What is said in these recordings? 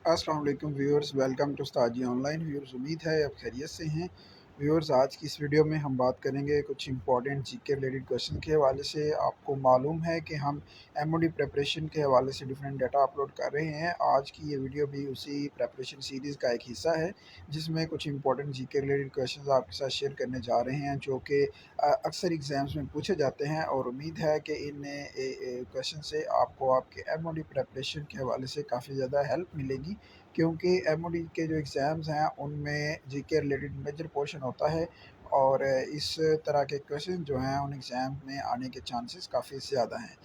अस्सलाम वालेकुम viewers, welcome to Ustad online. Viewers, उम्मीद है आप खैरियत से हैं। व्यूअर्स, आज की इस वीडियो में हम बात करेंगे कुछ इंपॉर्टेंट जीके रिलेटेड क्वेश्चन के हवाले से। आपको मालूम है कि हम एमओडी प्रिपरेशन के हवाले से डिफरेंट डाटा अपलोड कर रहे हैं। आज की ये वीडियो भी उसी प्रिपरेशन सीरीज़ का एक हिस्सा है, जिसमें कुछ इंपॉर्टेंट जीके रिलेटेड क्वेश्चन आपके साथ शेयर करने जा रहे हैं, जो कि अक्सर एग्ज़ाम्स में पूछे जाते हैं। और उम्मीद है कि इन क्वेश्चन से आपको आपके एमओडी प्रिपरेशन के हवाले से काफ़ी ज़्यादा हेल्प मिलेगी, क्योंकि एमओडी के जो एग्ज़ाम्स हैं उनमें जीके रिलेटेड मेजर पोर्शन होता है। और इस तरह के क्वेश्चन जो हैं उन एग्ज़ाम में आने के चांसेस काफ़ी ज़्यादा हैं।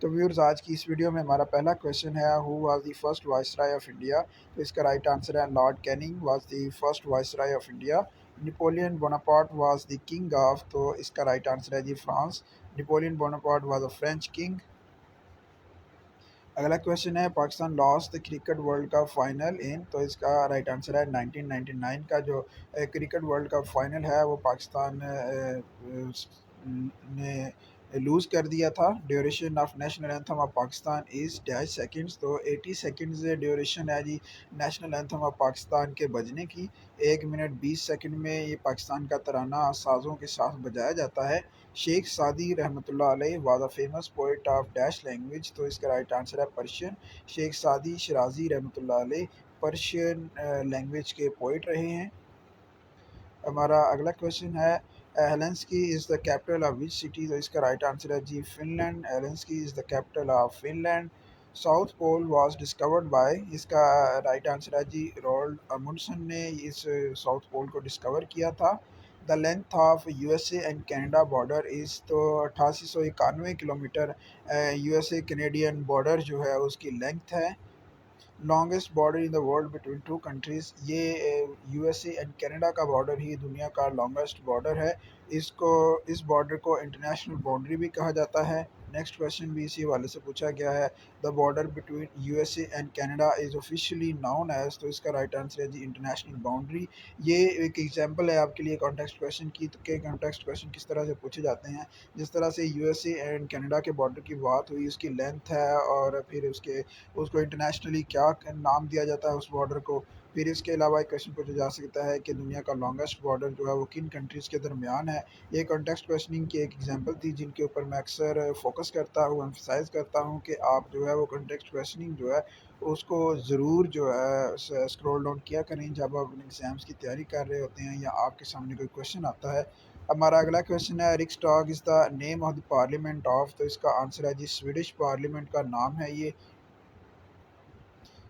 तो व्यूअर्स, आज की इस वीडियो में हमारा पहला क्वेश्चन है, who was the first viceroy of India. तो इसका राइट आंसर है Lord Canning was the first viceroy of India. Napoleon Bonaparte was the king of, तो इसका राइट आंसर है जी France. Napoleon Bonaparte was a French king. अगला question है, Pakistan lost the cricket world cup final in, तो इसका right answer है 1999 का जो क्रिकेट वर्ल्ड कप फाइनल है वो पाकिस्तान ने लूज़ कर दिया था। Duration of national anthem of Pakistan is dash seconds, तो 80 सेकंड्स ड्यूरेशन है जी नेशनल एंथम ऑफ पाकिस्तान के बजने की। 1 मिनट 20 सेकंड में ये पाकिस्तान का तराना साज़ों के साथ बजाया जाता है। शेख सादी रहमतुल्लाह अलैह was a famous poet of dash language, तो इसका राइट आंसर है पर्शियन। शेख सादी शिराजी रहमतुल्लाह अलैह पर्शियन लैंग्वेज के पोइट रहे हैं। हमारा अगला क्वेश्चन है, Helsinki is the capital of which city, तो इसका राइट आंसर है जी Finland. Helsinki is the capital of Finland. South pole was discovered by, इसका राइट आंसर है जी रोल्ड अमुंडसन ने इस साउथ पोल को डिस्कवर किया था। The length of USA and Canada border is, तो 8891 किलोमीटर यूएसए कनेडियन बॉर्डर जो है उसकी लेंथ है। Longest border in the world between two countries, ये यूएसए एंड कनाडा का बॉर्डर ही दुनिया का लॉन्गेस्ट बॉर्डर है। इसको इस बॉर्डर को इंटरनेशनल बाउंड्री भी कहा जाता है। नेक्स्ट क्वेश्चन भी इसी हवाले से पूछा गया है, the border between USA and Canada is officially known as, तो इसका राइट आंसर है जी इंटरनेशनल बाउंड्री। ये एक एग्जांपल है आपके लिए कॉन्टेक्स्ट क्वेश्चन की, तो के कॉन्टेक्स्ट क्वेश्चन किस तरह से पूछे जाते हैं। जिस तरह से यूएसए एंड कनाडा के बॉर्डर की बात हुई, उसकी लेंथ है, और फिर उसको इंटरनेशनली क्या नाम दिया जाता है उस बॉर्डर को। फिर इसके अलावा एक क्वेश्चन पूछा जा सकता है कि दुनिया का लॉन्गेस्ट बॉर्डर जो है वो किन कंट्रीज़ के दरमियान है। ये कॉन्टेक्स्ट क्वेश्चनिंग की एक एग्जांपल थी, जिनके ऊपर मैं अक्सर फोकस करता हूँ, एम्फसाइज़ करता हूँ कि आप जो है वो कॉन्टेक्स्ट क्वेश्चनिंग जो है उसको ज़रूर जो है स्क्रॉल डाउन किया करें जब आप एग्ज़ाम्स की तैयारी कर रहे होते हैं या आपके सामने कोई क्वेश्चन आता है। हमारा अगला क्वेश्चन है, Riksdag is the name of the parliament of, तो इसका आंसर है जी स्वीडिश पार्लियामेंट का नाम है ये।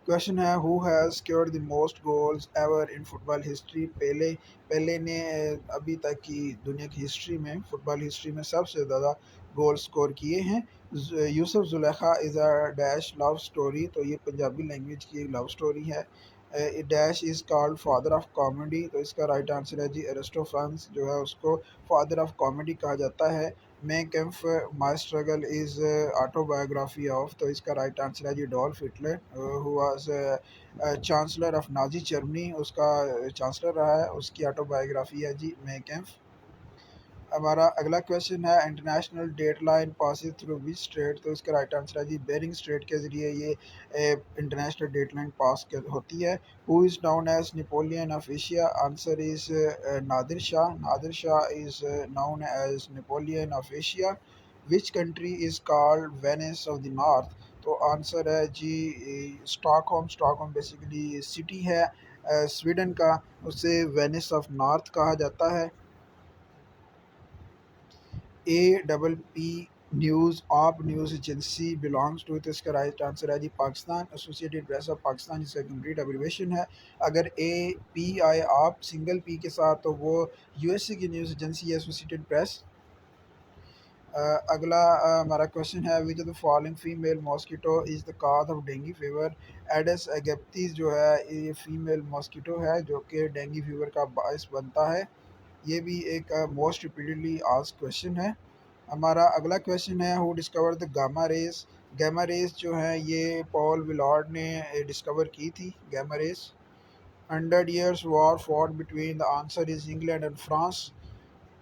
क्वेश्चन है, who has scored the most goals ever in football history. Pele Pele ने अभी तक की दुनिया की हिस्ट्री में, फुटबॉल हिस्ट्री में सबसे ज़्यादा गोल स्कोर किए हैं। Yusuf Zulekha is a dash love story, तो ये पंजाबी लैंग्वेज की एक लव स्टोरी है। Dash is called father of comedy, तो इसका राइट आंसर है जी एरिस्टोफेंस जो है उसको फादर ऑफ कॉमेडी कहा जाता है। Mein Kampf my struggle is autobiography of, तो इसका राइट आंसर है जी Adolf Hitler, who was chancellor of Nazi Germany, उसका चांसलर रहा है, उसकी ऑटोबायोग्राफी है जी मैं कैम्फ। हमारा अगला क्वेश्चन है, international date line passes through which strait, तो इसका राइट आंसर है जी बेरिंग स्ट्रेट के ज़रिए ये इंटरनेशनल डेट लाइन पास होती है। Who is known as Napoleon of Asia, answer is Nadir Shah. Nadir Shah is known as Napoleon of Asia. Which country is called Venice of the north, तो answer है जी Stockholm. Stockholm basically city है Sweden का, उसे Venice of north कहा जाता है। A double P news आप न्यूज़ एजेंसी बिलोंग्स टू, तो इसका राइट आंसर है जी Pakistan Associated Press of Pakistan, जिसका कंप्लीट एब्रीवेशन है। अगर ए पी आए आप सिंगल पी के साथ, तो वो यूएसए की न्यूज़ एजेंसी है एसोसिएटेड प्रेस। अगला हमारा क्वेश्चन है, which of the following female mosquito is the cause of dengue fever. Aedes aegypti जो है ये फीमेल मॉस्किटो है जो कि डेंगू फीवर का बायस बनता है। ये भी एक मोस्ट रिपीटेडली आस्क्ड क्वेश्चन है। हमारा अगला क्वेश्चन है, who discover the gamma rays. Gamma rays जो है ये पॉल विलार्ड ने डिस्कवर की थी gamma rays. 100 years war fought between, the answer is England and France.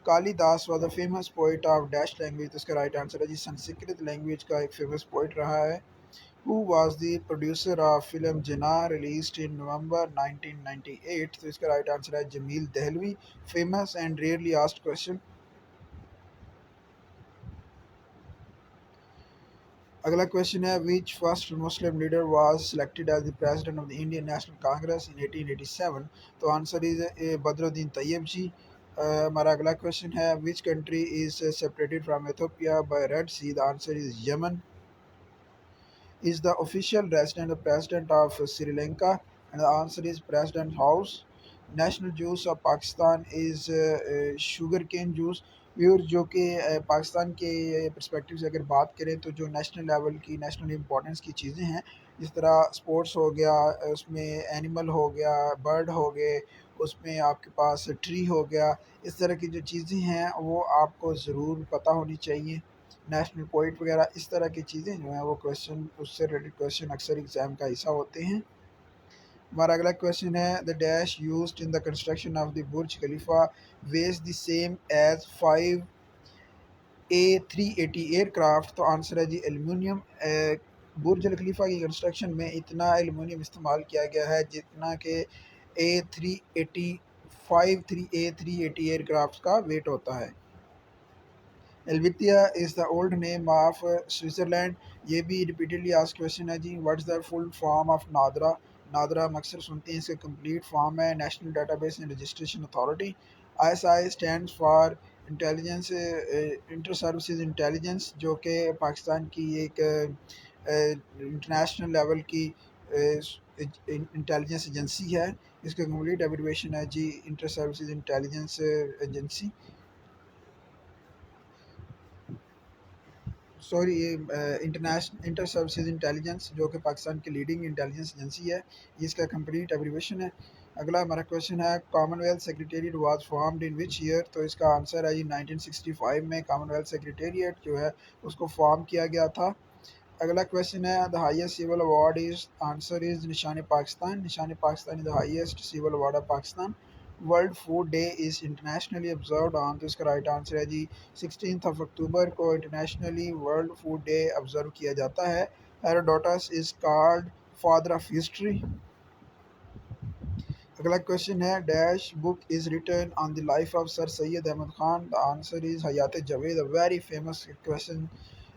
Kalidas was a famous poet of dash language, तो इसका राइट आंसर है जी Sanskrit language का एक फेमस पोइट रहा है। Who was the producer of film Jinnah released in November 1998? तो इसका right answer है Jameel Dehlavi. Famous and rarely asked question. अगला क्वेश्चन है which first Muslim leader was selected as the president of the Indian National Congress in 1887? तो answer is Badruddin Tayyab जी. हमारा अगला question है which country is separated from Ethiopia by Red Sea? The answer is Yemen. Is the official resident the president of Sri Lanka? And the answer is President House. National juice of Pakistan is sugar cane juice. Viewer जो कि पाकिस्तान के perspective से अगर बात करें तो जो national level की नेशनल इम्पोर्टेंस की चीज़ें हैं, जिस तरह स्पोर्ट्स हो गया, उसमें एनिमल हो गया, बर्ड हो गए, उसमें आपके पास ट्री हो गया, इस तरह की जो चीज़ें हैं वो आपको ज़रूर पता होनी चाहिए. नेशनल पोइट वगैरह इस तरह की चीज़ें जो हैं वो क्वेश्चन उससे रिलेटेड क्वेश्चन अक्सर एग्ज़ाम का हिस्सा होते हैं. हमारा अगला क्वेश्चन है the dash used in the construction of the Burj Khalifa was the same as 5A380 aircraft. तो आंसर है जी एल्यूमिनियम. बुर्ज अल खलीफा की कंस्ट्रक्शन में इतना एल्यूमिनियम इस्तेमाल किया गया है जितना कि A380 53A380 एयरक्राफ्ट का वेट होता है. Helvetia is the old name of Switzerland. ये भी रिपीटेडली आस्क क्वेश्चन है जी. What is the full form of NADRA? NADRA हम अक्सर सुनते हैं, इसका कंप्लीट फॉर्म है national database and registration authority. ISI stands for intelligence inter services intelligence, जो कि पाकिस्तान की एक इंटरनेशनल लेवल की इंटेलिजेंस एजेंसी है. इसका कंप्लीट एब्रिविएशन है जी inter services intelligence agency. Sorry, ये इंटरनेशनल इंटर सर्विसेज इंटेलिजेंस जो कि पाकिस्तान की लीडिंग इंटेलिजेंस एजेंसी है, ये इसका कंप्लीट एब्रिविएशन है. अगला हमारा क्वेश्चन है Commonwealth secretariat was formed in which year? तो इसका आंसर है जी 1965 में कॉमनवेल्थ सेक्रेटेरिएट जो है उसको फॉर्म किया गया था. अगला क्वेश्चन है the highest civil award is? Answer is Nishan Pakistan. Nishan Pakistan is the highest civil award of Pakistan. World Food Day is internationally observed on? तो इसका राइट आंसर है जी 16 अक्टूबर को internationally World Food Day observe किया जाता है. Herodotus is called father of history. अगला क्वेश्चन है dash book is written on the life of sir Syed Ahmad Khan? The answer is Hayat Javed. A very famous question.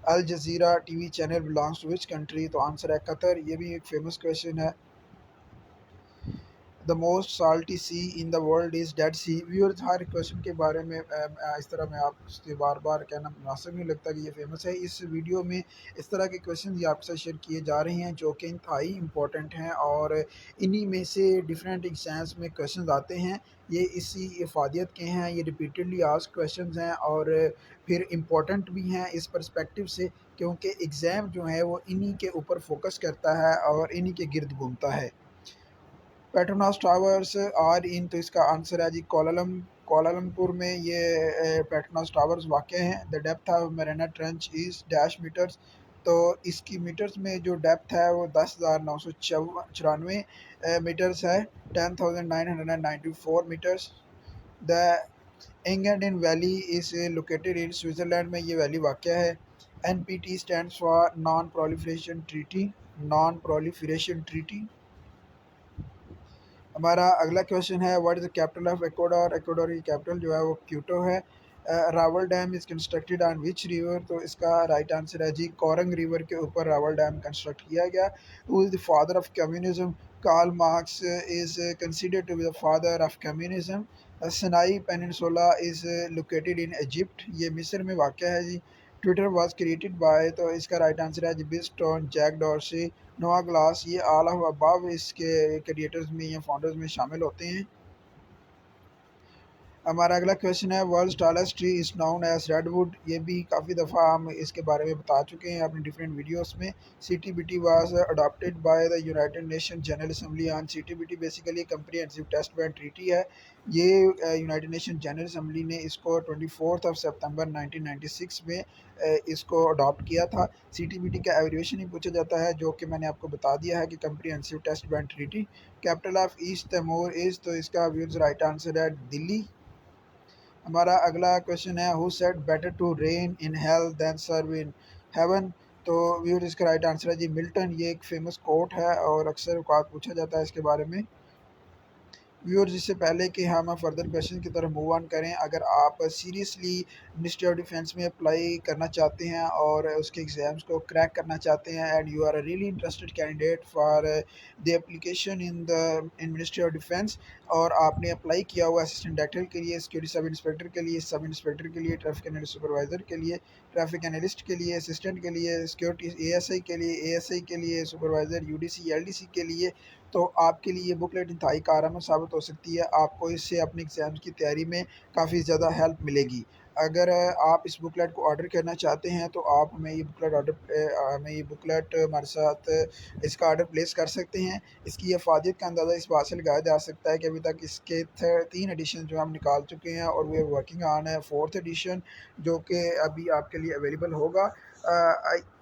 Al Jazeera TV channel belongs to which country? तो answer है Qatar. ये भी एक famous question है. The most salty sea in the world is Dead Sea. Viewers, हर question के बारे में इस तरह मैं आपसे बार बार कहना मुनासिब नहीं लगता कि ये फेमस है. इस वीडियो में इस तरह के क्वेश्चन ये आपके साथ शेयर किए जा रहे हैं जो कि इंतहाई इंपॉर्टेंट हैं और इन्हीं में से डिफरेंट एग्जाम्स में क्वेश्चन आते हैं. ये इसी इफादियत के हैं, ये रिपीटेडली आस्क क्वेश्चन हैं और फिर इम्पोर्टेंट भी हैं इस परस्पेक्टिव से, क्योंकि एग्ज़ाम जो है वो इन्हीं के ऊपर फोकस करता है और इन्हीं के गिर्द घूमता है. Petronas Towers are in? तो इसका आंसर है जी कोलालमपुर में ये पेट्रोनास टावर्स वाक़ हैं. The depth of Mariana Trench is dash meters. तो इसकी मीटर्स में जो डेप्थ है वो 10,994 मीटर्स है. 10,994 metres. The Engadine valley is located in Switzerland में ये वैली वाक़ है. NPT stands for non proliferation treaty. Non proliferation treaty. हमारा अगला क्वेश्चन है what is the capital of Ecuador? Ecuador की कैपिटल जो है वो क्यूटो है. Rawal dam is constructed on which river? तो इसका राइट आंसर है जी कोरंग रिवर के ऊपर रावल डैम कंस्ट्रक्ट किया गया. Who is the father of communism? Karl Marx is considered to be the father of communism. Sinai peninsula is located in Egypt. ये मिस्र में वाक़ है जी. Twitter was created by? तो इसका राइट आंसर है जी Biz Stone Jack Dorsey Noah Glass. ये ऑल ऑफ अबव इसके क्रिएटर्स में या फाउंडर्स में शामिल होते हैं. हमारा अगला क्वेश्चन है world tallest tree is known as redwood. ये भी काफ़ी दफ़ा हम इसके बारे में बता चुके हैं अपने डिफरेंट वीडियोस में. CTBT was adopted by the United Nation General Assembly on. CTBT basically comprehensive test ban treaty है. ये यूनाइटेड नेशन जनरल असम्बली ने इसको 24 सितंबर 1996 में इसको अडॉप्ट किया था. CTBT का एवरेशन ही पूछा जाता है जो कि मैंने आपको बता दिया है कि comprehensive test ban treaty. Capital of East Timor is? तो इसका व्यूज़ राइट आंसर है दिल्ली. हमारा अगला क्वेश्चन है who said better to reign in hell than serve in heaven? तो व्यूअर्स इसका राइट आंसर है जी मिल्टन। ये एक फेमस कोट है और अक्सर औकात पूछा जाता है इसके बारे में। व्यूअर्स इससे पहले कि हम फर्दर क्वेश्चन की तरफ मूव ऑन करें, अगर आप सीरियसली मिनिस्ट्री ऑफ डिफेंस में अप्लाई करना चाहते हैं और उसके एग्ज़ाम्स को क्रैक करना चाहते हैं and you are a really interested candidate for the application in Ministry of Defence, और आपने अप्लाई किया हुआ असिस्टेंट डायरेक्टर के लिए, सिक्योरिटी सब इंस्पेक्टर के लिए, सब इंस्पेक्टर के लिए, ट्रैफिक एनालिस्ट सुपरवाइज़र के लिए, ट्रैफिक एनालिस्ट के लिए, असिस्टेंट के लिए, सिक्योरिटी एएसआई के लिए, एएसआई के लिए, सुपरवाइज़र यूडीसी एलडीसी के लिए, तो आपके लिए ये बुकलेट इंतहाई कारगर साबित हो सकती है। आपको इससे अपने एग्ज़ाम्स की तैयारी में काफ़ी ज़्यादा हेल्प मिलेगी। अगर आप इस बुकलेट को ऑर्डर करना चाहते हैं तो आप हमें ये बुकलेट हमारे साथ इसका ऑर्डर प्लेस कर सकते हैं। इसकी अफादियत का अंदाज़ा इस बात से लगाया जा सकता है कि अभी तक इसके 3 एडिशन जो हम निकाल चुके हैं और वे वर्किंग ऑन है 4th एडिशन, जो कि अभी आपके लिए अवेलेबल होगा।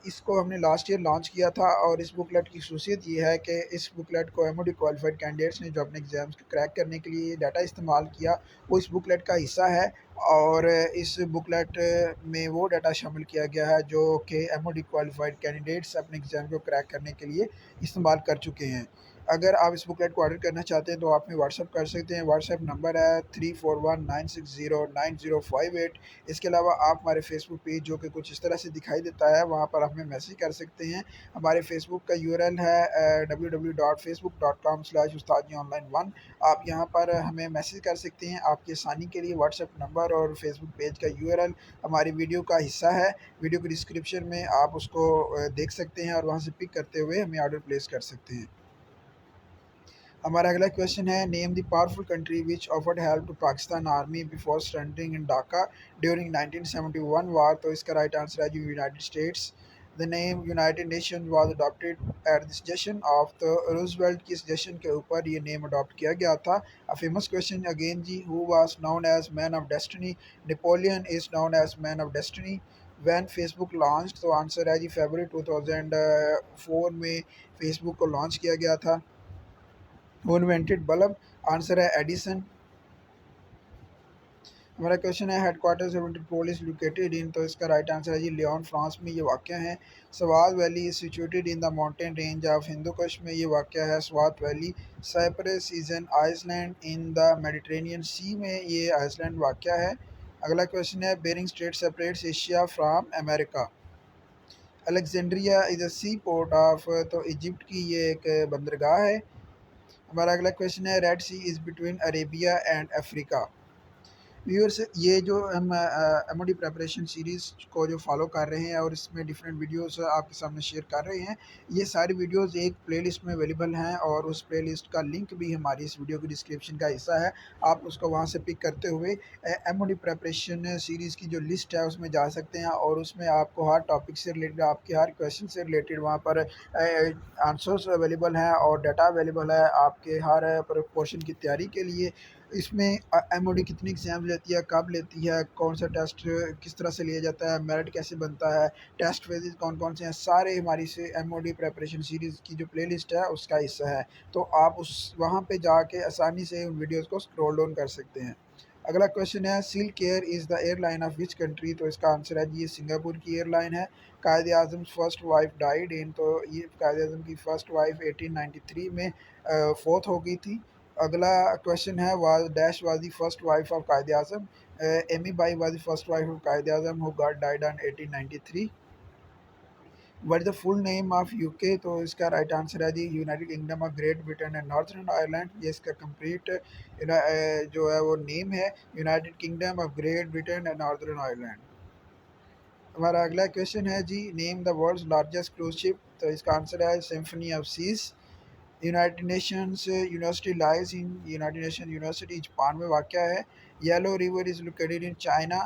इसको हमने लास्ट ईयर लॉन्च किया था और इस बुकलेट की खसूसियत ये है कि इस बुकलेट को एमओडी क्वालिफाइड कैंडिडेट्स ने जो अपने एग्ज़ाम्स को क्रैक करने के लिए डाटा इस्तेमाल किया वो इस बुकलेट का हिस्सा है, और इस बुकलेट में वो डाटा शामिल किया गया है जो कि एमओडी क्वालिफाइड कैंडिडेट्स अपने एग्ज़ाम को क्रैक करने के लिए इस्तेमाल कर चुके हैं। अगर आप इस बुकलेट को ऑर्डर करना चाहते हैं तो आप हमें व्हाट्सअप कर सकते हैं। व्हाट्सअप नंबर है 3419609058। इसके अलावा आप हमारे फेसबुक पेज जो कि कुछ इस तरह से दिखाई देता है वहाँ पर हमें मैसेज कर सकते हैं। हमारे फेसबुक का यूआरएल है www.facebook.com/ustadionline1। आप यहाँ पर हमें मैसेज कर सकते हैं। आपकी आसानी के लिए व्हाट्सएप नंबर और फेसबुक पेज का यूआरएल हमारी वीडियो का हिस्सा है। वीडियो की डिस्क्रिप्शन में आप उसको देख सकते हैं और वहाँ से पिक करते हुए हमें ऑर्डर प्लेस कर सकते हैं। हमारा अगला क्वेश्चन है name the powerful country which offered help to Pakistan army before surrendering in Dhaka during 1971 war. तो इसका राइट आंसर है United States. The name United Nation was adopted at the suggestion of the Roosevelt की suggestion के ऊपर ये name adopt किया गया था। अ फेमस क्वेश्चन अगेन जी, who was known as man of destiny? Napoleon is known as man of destiny. Van Facebook launch, तो answer है जी फरवरी 2004 में फेसबुक को लॉन्च किया गया था। Who invented bulb? आंसर है एडिसन। हमारा क्वेश्चन है headquarters of Interpol is located in, तो इसका राइट आंसर है जी लियोन, फ्रांस में ये वाक़या है। Swat valley is situated in the mountain range of Hindu Kush में ये वाक़या है Swat valley. Cyprus is an island in the Mediterranean sea में ये आइसलैंड वाक़या है। अगला क्वेश्चन है Bering Strait separates Asia from America. Alexandria is a sea port of, तो इजिप्ट की ये एक बंदरगाह है। हमारा अगला क्वेश्चन है red sea is between Arabia and Africa. Viewers ये जो हम एमओडी प्रिपरेशन सीरीज़ को जो फॉलो कर रहे हैं और इसमें डिफरेंट वीडियोस आपके सामने शेयर कर रहे हैं, ये सारी वीडियोस एक प्लेलिस्ट में अवेलेबल हैं और उस प्लेलिस्ट का लिंक भी हमारी इस वीडियो की डिस्क्रिप्शन का हिस्सा है। आप उसको वहाँ से पिक करते हुए एमओडी प्रिपरेशन सीरीज़ की जो लिस्ट है उसमें जा सकते हैं और उसमें आपको हर टॉपिक से रिलेटेड, आपके हर क्वेश्चन से रिलेटेड वहाँ पर आंसर्स अवेलेबल हैं और डाटा अवेलेबल है आपके हर पोर्शन की तैयारी के लिए। इसमें एमओडी कितनी एग्ज़ाम लेती है, कब लेती है, कौन सा टेस्ट किस तरह से लिया जाता है, मेरिट कैसे बनता है, टेस्ट फेजेस कौन कौन से हैं, सारे हमारी से एमओडी प्रिपरेशन सीरीज़ की जो प्लेलिस्ट है उसका हिस्सा है। तो आप उस वहाँ पे जाके आसानी से उन वीडियोज़ को स्क्रॉल डाउन कर सकते हैं। अगला क्वेश्चन है silk air is the airline of which country? तो इसका आंसर है जी ये सिंगापुर की एयरलाइन है। कायद आज़म फर्स्ट वाइफ डाइड इन, तो ये कायद आज़म की फ़र्स्ट वाइफ 1893 में फोर्थ हो गई थी। अगला क्वेश्चन है was dash was the first wife of Quaid Azam? Emi Bai was the first wife of Quaid Azam who got died on 1893। What is the full name of UK? तो इसका राइट आंसर है जी United Kingdom of Great Britain and Northern Ireland. ये इसका complete जो है वो name है, United Kingdom of Great Britain and Northern Ireland. हमारा अगला क्वेश्चन है जी name the world's largest cruise ship? तो इसका आंसर है Symphony of Seas. United Nations University lies in, United Nation University Japan में वाक़ है। Yellow River is located in China.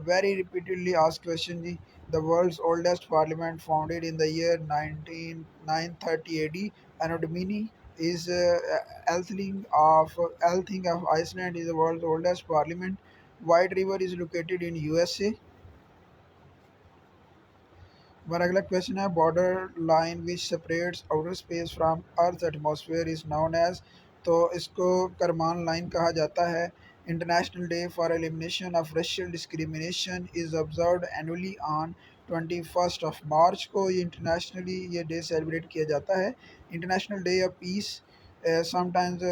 Very repeatedly asked question जी, the world's oldest parliament founded in the year 930 AD। Anno domini is Elthing of Iceland is the world's oldest parliament. White River is located in USA. हमारा अगला question है border line which separates outer space from earth atmosphere is known as, तो इसको Karman line कहा जाता है। International Day for Elimination of Racial Discrimination is observed annually on 21 March को ये इंटरनेशनली ये डे सेलिब्रेट किया जाता है। International Day of Peace, sometimes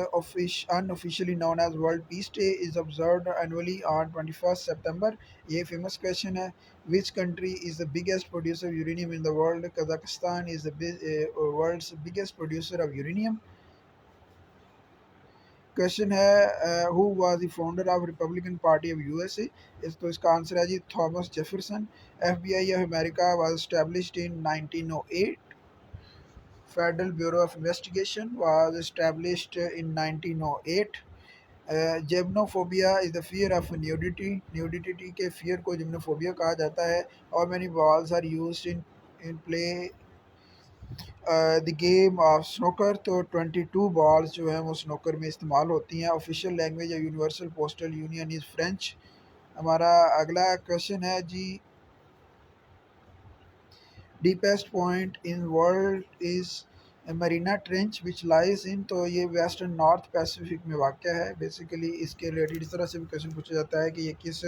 unofficially known as World Peace Day, is observed annually on 21st September। ये famous question है, which country is the biggest producer of uranium in the world? Kazakhstan is the world's biggest producer of uranium। Question है, who was the founder of Republican party of USA? तो इसका answer है जी Thomas Jefferson. FBI of America was established in 1908। Federal bureau of investigation was established in 1908। Gymnophobia is the fear of nudity. Nudity के fear को gymnophobia कहा जाता है। और many balls are used in play the game of snooker. तो 22 balls जो हैं वो स्नोकर में इस्तेमाल होती हैं। Official language of universal postal union is French. हमारा अगला क्वेश्चन है जी, deepest point in world is Marina trench which lies in. तो ये वेस्टर्न नॉर्थ पैसिफिक में वाक़ है। बेसिकली इसके रिलेटेड इस तरह से भी क्वेश्चन पूछा जाता है कि ये किस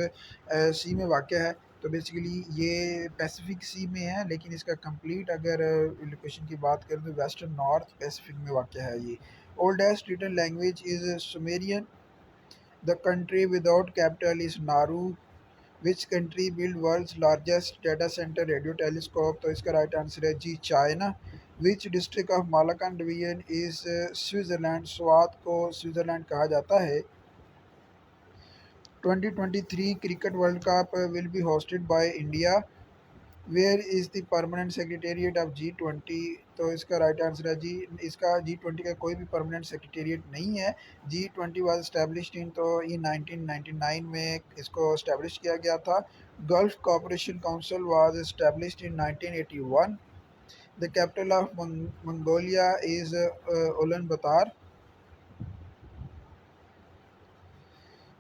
सी में वाक़ है। तो बेसिकली ये पैसिफिक सी में है, लेकिन इसका कंप्लीट अगर लोकेशन की बात करें तो वेस्टर्न नॉर्थ पैसिफिक में वाक़ है ये। Oldest written language is Sumerian. The country without capital is Nauru. Which country build world's largest data centre radio telescope? तो इसका राइट आंसर है जी China. Which district of Malakand division is Switzerland? स्वात को स्विट्ज़रलैंड कहा जाता है। 2023 cricket world cup will be hosted by India. Where is the permanent secretariat of G20? तो इसका राइट आंसर है जी, इसका G20 का कोई भी परमानेंट सेक्रेटेरिएट नहीं है। G20 वाज एस्टैब्लिश्ड इन, तो ये 1999 में इसको एस्टैब्लिश किया गया था। Gulf Cooperation Council was established in 1981। The capital of Mongolia is Ulaanbaatar.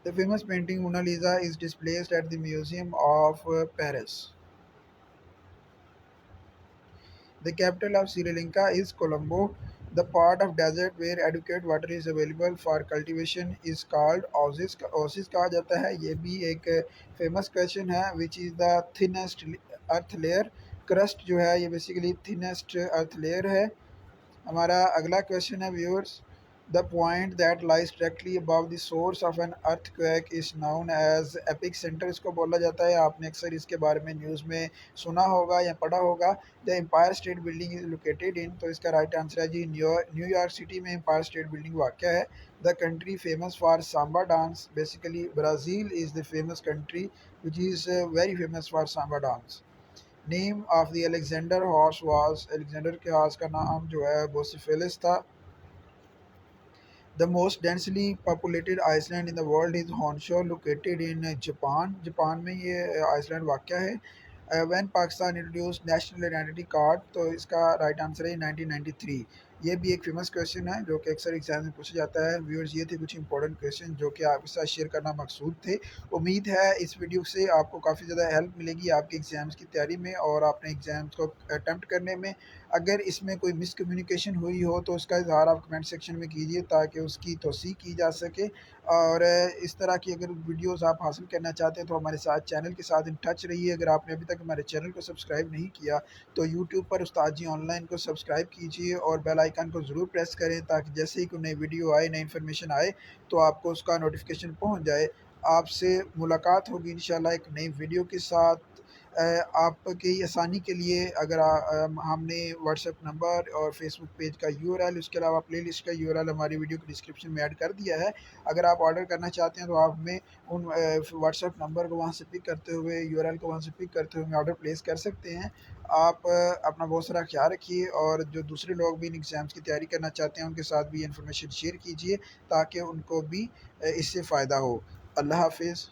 The famous painting Mona Lisa is displaced at the museum of Paris. The capital of Sri Lanka is Colombo. The part of desert where adequate water is available for cultivation is called oasis। oasis कहा जाता है। ये भी एक famous question है। Which is the thinnest earth layer? Crust जो है ये बेसिकली थिनेस्ट अर्थ लेयर है। हमारा अगला क्वेश्चन है viewers, the point that lies directly above the source of an earthquake is known as epicentre. इसको बोला जाता है। आपने अक्सर इसके बारे में न्यूज़ में सुना होगा या पढ़ा होगा। The Empire State Building is located in. तो इसका राइट आंसर है जी न्यूयॉर्क सिटी में एम्पायर स्टेट बिल्डिंग वाक़ है। The country famous for samba dance? Basically Brazil is the famous country which is very famous for samba dance. Name of the Alexander horse was? Alexander के horse का नाम जो है बोसिफेलिस था। The most densely populated island in the world is Honshu, located in Japan। Japan में ये Iceland वाक़ है। When Pakistan introduce national identity card? तो इसका राइट आंसर है 1993। ये भी एक फेमस क्वेश्चन है जो कि अक्सर एग्जाम में पूछा जाता है। व्यूअर्स, ये थे कुछ इंपॉर्टेंट क्वेश्चन जो कि आपके साथ शेयर करना मकसूद थे। उम्मीद है इस वीडियो से आपको काफ़ी ज़्यादा हेल्प मिलेगी आपके एग्ज़ाम्स की तैयारी में और अपने एग्ज़ाम्स को अटैम्प्ट करने में। अगर इसमें कोई मिसकम्युनिकेशन हुई हो तो उसका इज़हार आप कमेंट सेक्शन में कीजिए ताकि उसकी तौसीक़ की जा सके। और इस तरह की अगर वीडियोस आप हासिल करना चाहते हैं तो हमारे साथ चैनल के साथ इन टच रहिए। अगर आपने अभी तक हमारे चैनल को सब्सक्राइब नहीं किया तो यूट्यूब पर उस्ताद जी ऑनलाइन को सब्सक्राइब कीजिए और बेल आइकन को ज़रूर प्रेस करें ताकि जैसे ही कोई नई वीडियो आए, नई इन्फॉर्मेशन आए तो आपको उसका नोटिफिकेशन पहुँच जाए। आपसे मुलाकात होगी इंशाल्लाह एक नई वीडियो के साथ। आपकी आसानी के लिए अगर हमने व्हाट्सएप नंबर और फेसबुक पेज का यूआरएल, उसके अलावा प्लेलिस्ट का यूआरएल हमारी वीडियो के डिस्क्रिप्शन में ऐड कर दिया है। अगर आप ऑर्डर करना चाहते हैं तो आप हमें उन व्हाट्सएप नंबर को वहाँ से पिक करते हुए, यूआरएल को वहाँ से पिक करते हुए ऑर्डर प्लेस कर सकते हैं। आप अपना बहुत सारा ख्याल रखिए और जो दूसरे लोग भी इन एग्ज़ाम्स की तैयारी करना चाहते हैं उनके साथ भी इन्फॉर्मेशन शेयर कीजिए ताकि उनको भी इससे फ़ायदा हो। अल्लाह हाफिज़।